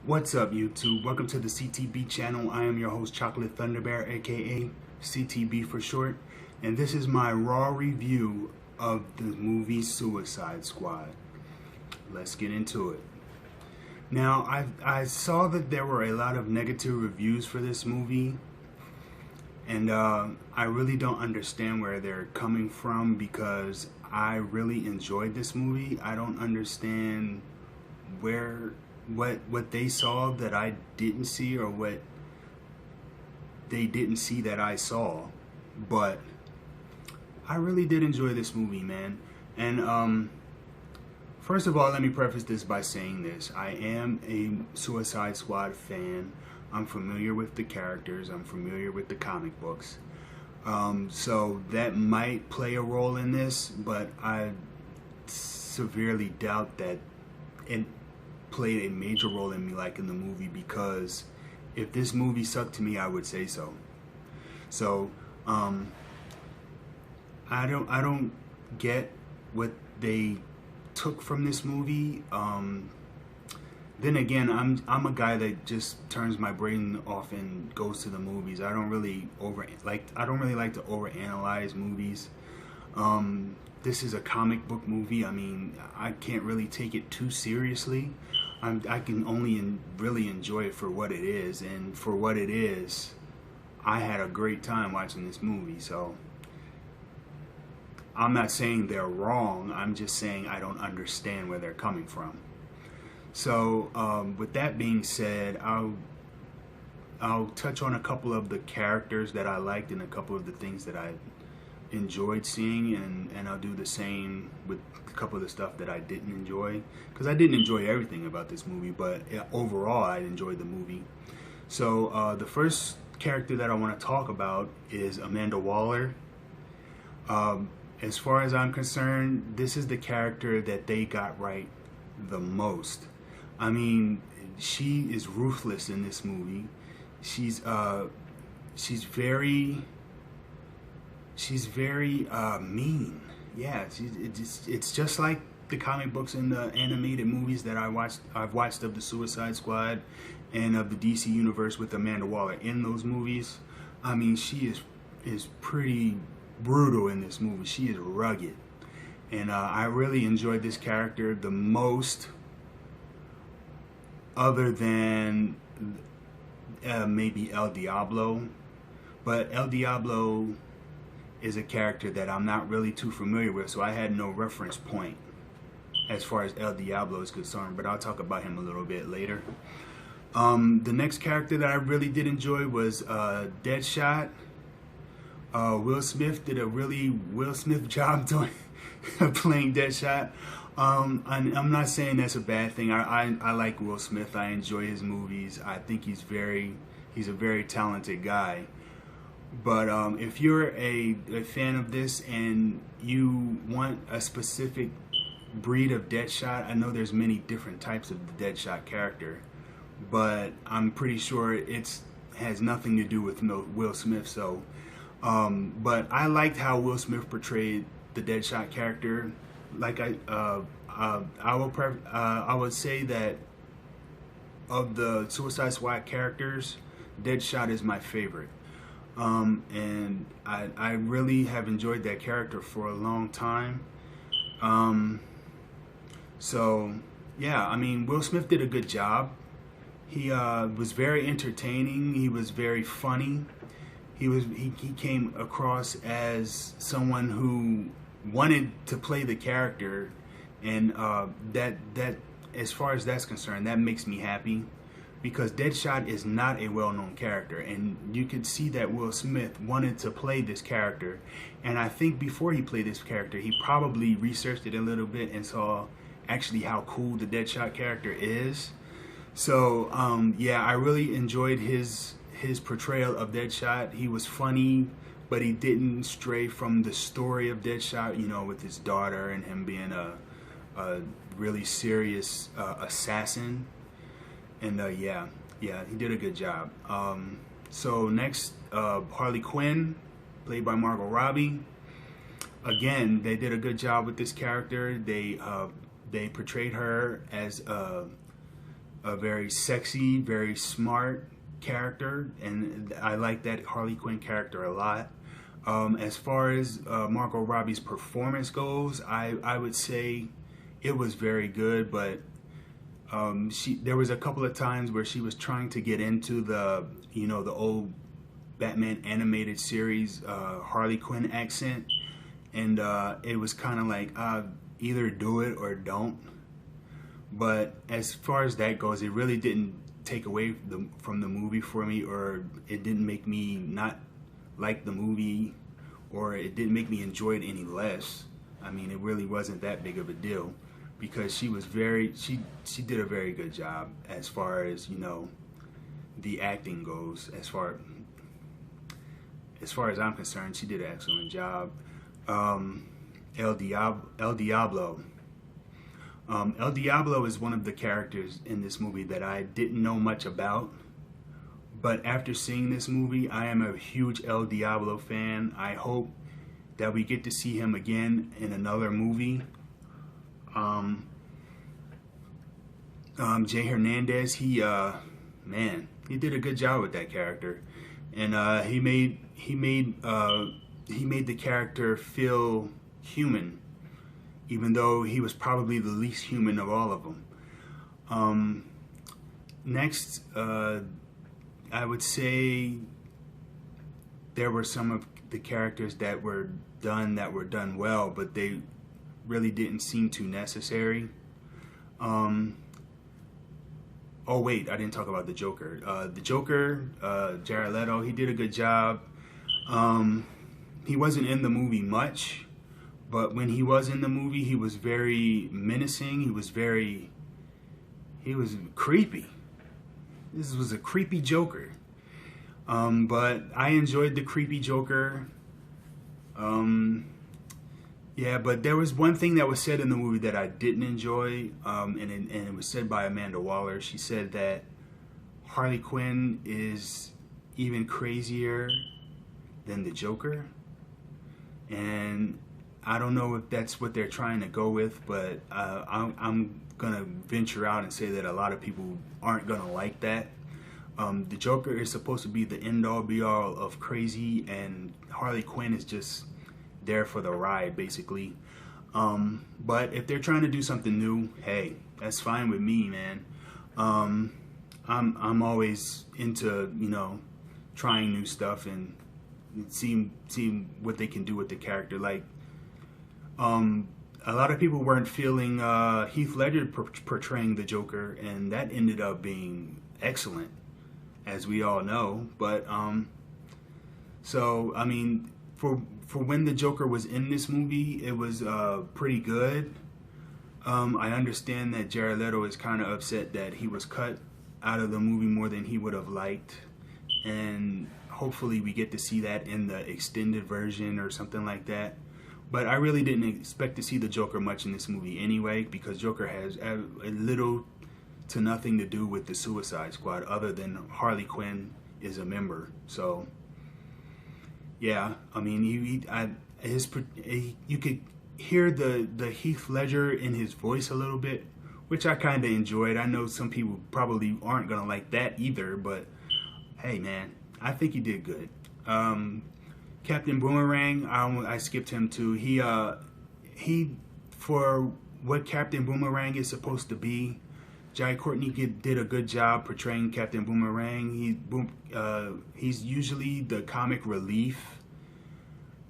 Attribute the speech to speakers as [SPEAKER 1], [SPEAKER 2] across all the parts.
[SPEAKER 1] What's up, YouTube? Welcome to the CTB channel. I am your host, Chocolate Thunderbear, aka CTB for short, and this is my raw review of the movie Suicide Squad. Let's get into it. Now, I saw that there were a lot of negative reviews for this movie, and I really don't understand where they're coming from because I really enjoyed this movie. I don't understand where what they saw that I didn't see, or what they didn't see that I saw. But I really did enjoy this movie, man. And first of all, let me preface this by saying this: I am a Suicide Squad fan. I'm familiar with the characters. I'm familiar with the comic books. So that might play a role in this, but I severely doubt that it played a major role in me like in the movie, because if this movie sucked to me, I would say so. So I don't get what they took from this movie. Then again, I'm a guy that just turns my brain off and goes to the movies. I don't really like to overanalyze movies. This is a comic book movie. I mean, I can't really take it too seriously. I can only really enjoy it for what it is, and for what it is, I had a great time watching this movie. So I'm not saying they're wrong. I'm just saying I don't understand where they're coming from. So with that being said, I'll touch on a couple of the characters that I liked and a couple of the things that I enjoyed seeing, and I'll do the same with a couple of the stuff that I didn't enjoy, because I didn't enjoy everything about this movie, but overall I enjoyed the movie. So the first character that I want to talk about is Amanda Waller. As far as I'm concerned, this is the character that they got right the most. I mean, she is ruthless in this movie. She's very mean. Yeah, it's just like the comic books and the animated movies that I've watched of the Suicide Squad and of the DC universe with Amanda Waller in those movies. I mean, she is pretty brutal in this movie. She is rugged, and I really enjoyed this character the most, other than maybe El Diablo. But El Diablo is a character that I'm not really too familiar with, so I had no reference point as far as El Diablo is concerned, but I'll talk about him a little bit later. The next character that I really did enjoy was Deadshot. Will Smith did a really Will Smith job doing playing Deadshot. I'm not saying that's a bad thing. I like Will Smith. I enjoy his movies. I think he's a very talented guy. But if you're a fan of this and you want a specific breed of Deadshot, I know there's many different types of the Deadshot character, but I'm pretty sure it has nothing to do with Will Smith. So, but I liked how Will Smith portrayed the Deadshot character. Like I would say that of the Suicide Squad characters, Deadshot is my favorite. And I really have enjoyed that character for a long time. So yeah, I mean, Will Smith did a good job. He was very entertaining. He was very funny. He came across as someone who wanted to play the character, and that as far as that's concerned, that makes me happy, because Deadshot is not a well-known character, and you could see that Will Smith wanted to play this character, and I think before he played this character, he probably researched it a little bit and saw actually how cool the Deadshot character is. So yeah, I really enjoyed his portrayal of Deadshot. He was funny, but he didn't stray from the story of Deadshot, you know, with his daughter and him being a really serious assassin. And yeah, he did a good job. So next, Harley Quinn, played by Margot Robbie. Again, they did a good job with this character. They portrayed her as a very sexy, very smart character, and I like that Harley Quinn character a lot. As far as Margot Robbie's performance goes, I would say it was very good, but there was a couple of times where she was trying to get into the the old Batman animated series Harley Quinn accent, and it was kind of like either do it or don't. But as far as that goes, it really didn't take away from the movie for me, or it didn't make me not like the movie, or it didn't make me enjoy it any less. I mean, it really wasn't that big of a deal, because she did a very good job as far as the acting goes. As far as I'm concerned, she did an excellent job. El Diablo. El Diablo is one of the characters in this movie that I didn't know much about, but after seeing this movie, I am a huge El Diablo fan. I hope that we get to see him again in another movie. Jay Hernandez, he did a good job with that character, and he made the character feel human, even though he was probably the least human of all of them. Next, I would say there were some of the characters that were done well, but they really didn't seem too necessary. Oh wait, I didn't talk about the Joker. The Joker, Jared Leto, he did a good job. He wasn't in the movie much, but when he was in the movie, he was very menacing. He was creepy. This was a creepy Joker. But I enjoyed the creepy Joker. Yeah, but there was one thing that was said in the movie that I didn't enjoy, and it was said by Amanda Waller. She said that Harley Quinn is even crazier than the Joker, and I don't know if that's what they're trying to go with, but I'm gonna venture out and say that a lot of people aren't gonna like that. The Joker is supposed to be the end-all be-all of crazy, and Harley Quinn is just there for the ride, basically. But if they're trying to do something new, hey, that's fine with me, man. I'm always into trying new stuff and seeing what they can do with the character. Like a lot of people weren't feeling Heath Ledger portraying the Joker, and that ended up being excellent, as we all know. But so I mean, for when the Joker was in this movie, it was pretty good. I understand that Jared Leto is kind of upset that he was cut out of the movie more than he would have liked, and hopefully we get to see that in the extended version or something like that. But I really didn't expect to see the Joker much in this movie anyway, because Joker has a little to nothing to do with the Suicide Squad, other than Harley Quinn is a member. So yeah, I mean, you could hear the Heath Ledger in his voice a little bit, which I kind of enjoyed. I know some people probably aren't gonna like that either, but hey, man, I think he did good. Captain Boomerang, I skipped him too. He for what Captain Boomerang is supposed to be, Jai Courtney did a good job portraying Captain Boomerang. He's usually the comic relief,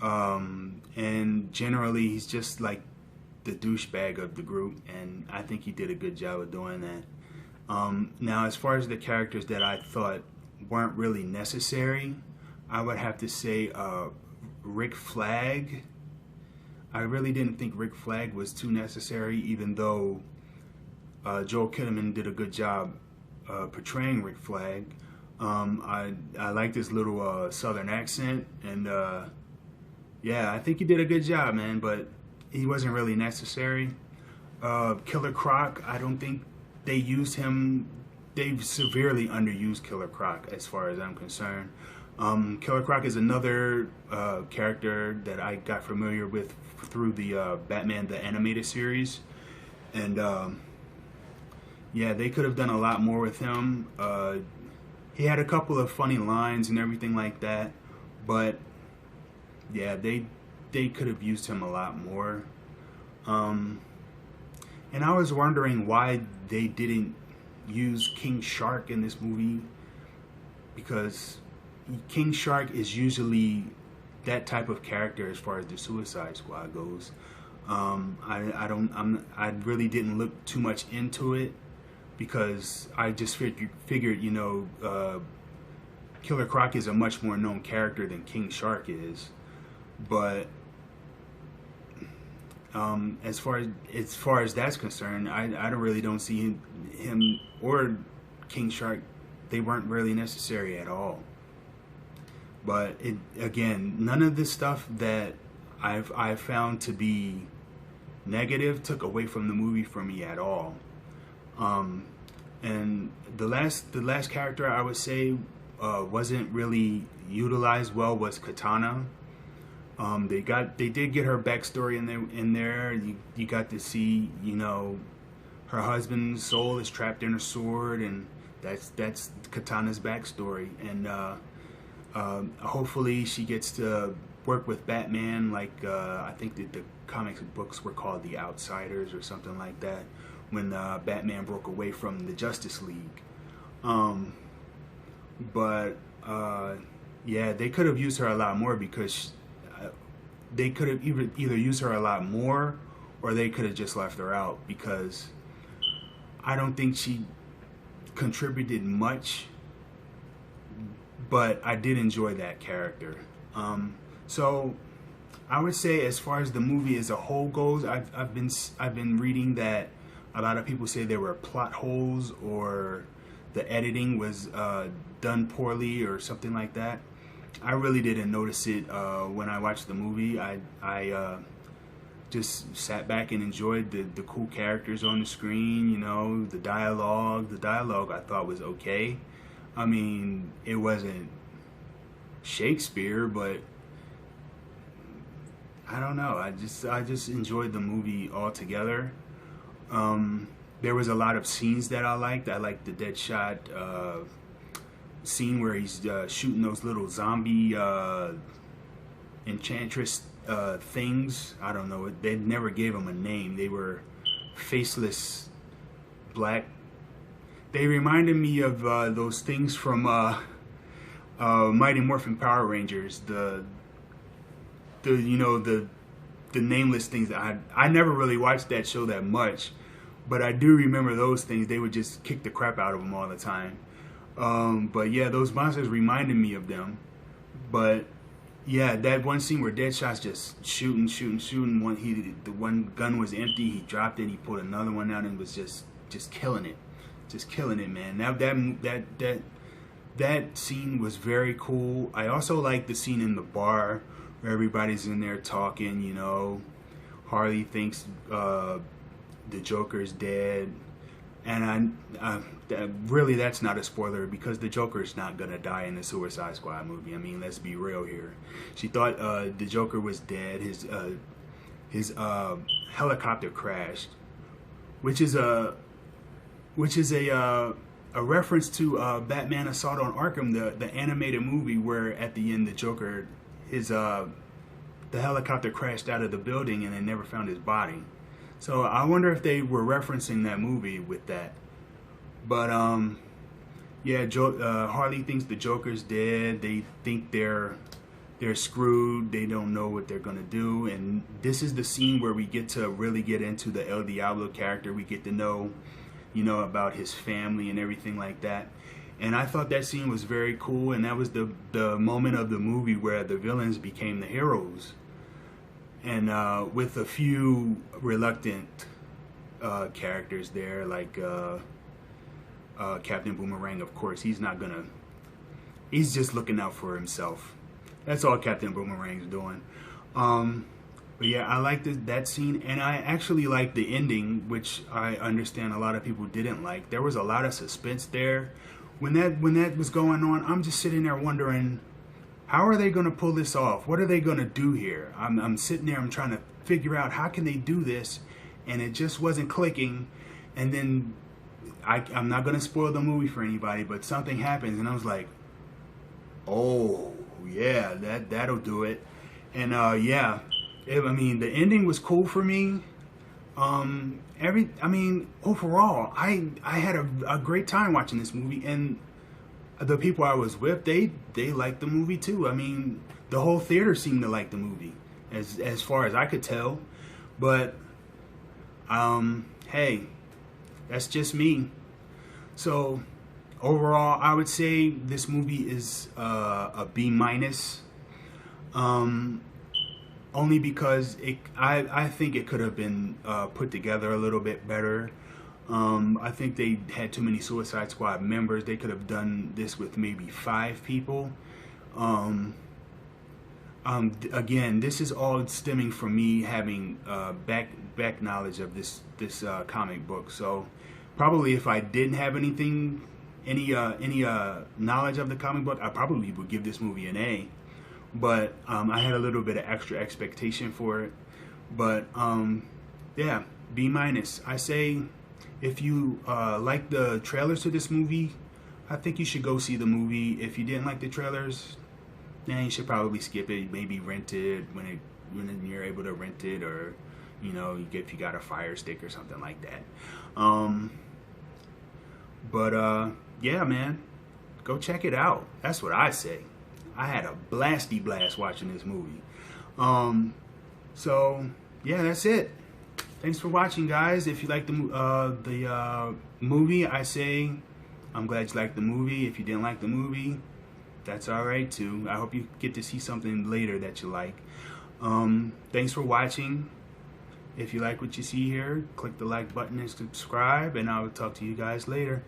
[SPEAKER 1] and generally he's just like the douchebag of the group, and I think he did a good job of doing that. Now, as far as the characters that I thought weren't really necessary, I would have to say Rick Flag. I really didn't think Rick Flag was too necessary, even though Joel Kinnaman did a good job portraying Rick Flag. I liked his little southern accent, and yeah, I think he did a good job, man, but he wasn't really necessary. Killer Croc, I don't think they used him. They've severely underused Killer Croc as far as I'm concerned. Killer Croc is another character that I got familiar with through the Batman the Animated Series, and yeah, they could have done a lot more with him. He had a couple of funny lines and everything like that, but yeah, they could have used him a lot more. And I was wondering why they didn't use King Shark in this movie, because King Shark is usually that type of character as far as the Suicide Squad goes. I really didn't look too much into it because I just figured, you know, Killer Croc is a much more known character than King Shark is. But as far as that's concerned, I don't see him or King Shark. They weren't really necessary at all. But again, none of the stuff that I've found to be negative took away from the movie for me at all. And the last character I would say wasn't really utilized well was Katana. They did get her backstory in there. You got to see, you know, her husband's soul is trapped in her sword, and that's Katana's backstory. And hopefully she gets to work with Batman, like I think that the comics books were called The Outsiders or something like that, when Batman broke away from the Justice League. But yeah, they could have used her a lot more, because they could have either used her a lot more, or they could have just left her out, because I don't think she contributed much, but I did enjoy that character. So I would say, as far as the movie as a whole goes, I've been reading that a lot of people say there were plot holes, or the editing was done poorly or something like that. I really didn't notice it when I watched the movie. I just sat back and enjoyed the cool characters on the screen, you know, the dialogue. The dialogue I thought was okay. I mean, it wasn't Shakespeare, but I don't know. I just enjoyed the movie altogether. There was a lot of scenes that I liked. I liked the Deadshot scene where he's shooting those little zombie enchantress things. I don't know. They never gave them a name. They were faceless black. They reminded me of those things from Mighty Morphin Power Rangers. The nameless things that I never really watched that show that much, but I do remember those things. They would just kick the crap out of them all the time. But yeah, those monsters reminded me of them. But yeah, that one scene where Deadshot's just shooting. The one gun was empty. He dropped it. He pulled another one out and was just killing it, man. That scene was very cool. I also like the scene in the bar where everybody's in there talking. You know, Harley thinks the Joker's dead. And really, that's not a spoiler, because the Joker's not gonna die in the Suicide Squad movie. I mean, let's be real here. She thought the Joker was dead. His helicopter crashed, which is a reference to Batman Assault on Arkham, the animated movie, where at the end the Joker, the helicopter crashed out of the building and they never found his body. So I wonder if they were referencing that movie with that. But yeah, Harley thinks the Joker's dead. They think they're screwed. They don't know what they're gonna do. And this is the scene where we get to really get into the El Diablo character. We get to know, you know, about his family and everything like that. And I thought that scene was very cool. And that was the moment of the movie where the villains became the heroes. And with a few reluctant characters there, like Captain Boomerang, of course. He's just looking out for himself. That's all Captain Boomerang's doing. But yeah, I liked that scene, and I actually liked the ending, which I understand a lot of people didn't like. There was a lot of suspense there. When that was going on, I'm just sitting there wondering, how are they going to pull this off? What are they going to do here? I'm sitting there, I'm trying to figure out how can they do this, and it just wasn't clicking. And then I'm not gonna spoil the movie for anybody, but something happens, and I was like, oh yeah, that'll do it. And yeah, I mean, the ending was cool for me. I mean, overall, I had a great time watching this movie, and the people I was with, they liked the movie too. I mean, the whole theater seemed to like the movie, as far as I could tell. But hey, that's just me. So overall, I would say this movie is a B minus. Only because I think it could have been put together a little bit better. I think they had too many Suicide Squad members. They could have done this with maybe 5 people. Again, this is all stemming from me having back knowledge of this comic book. So probably if I didn't have any knowledge of the comic book, I probably would give this movie an A. But I had a little bit of extra expectation for it. But yeah, B minus. I say if you like the trailers to this movie, I think you should go see the movie. If you didn't like the trailers, then you should probably skip it. Maybe rent it when you're able to rent it, or you know, if you got a Fire Stick or something like that. But yeah, man, go check it out. That's what I say. I had a blasty blast watching this movie. So yeah, that's it. Thanks for watching, guys. If you like the movie, I say I'm glad you liked the movie. If you didn't like the movie, that's all right too. I hope you get to see something later that you like. Thanks for watching. If you like what you see here, click the like button and subscribe, and I will talk to you guys later.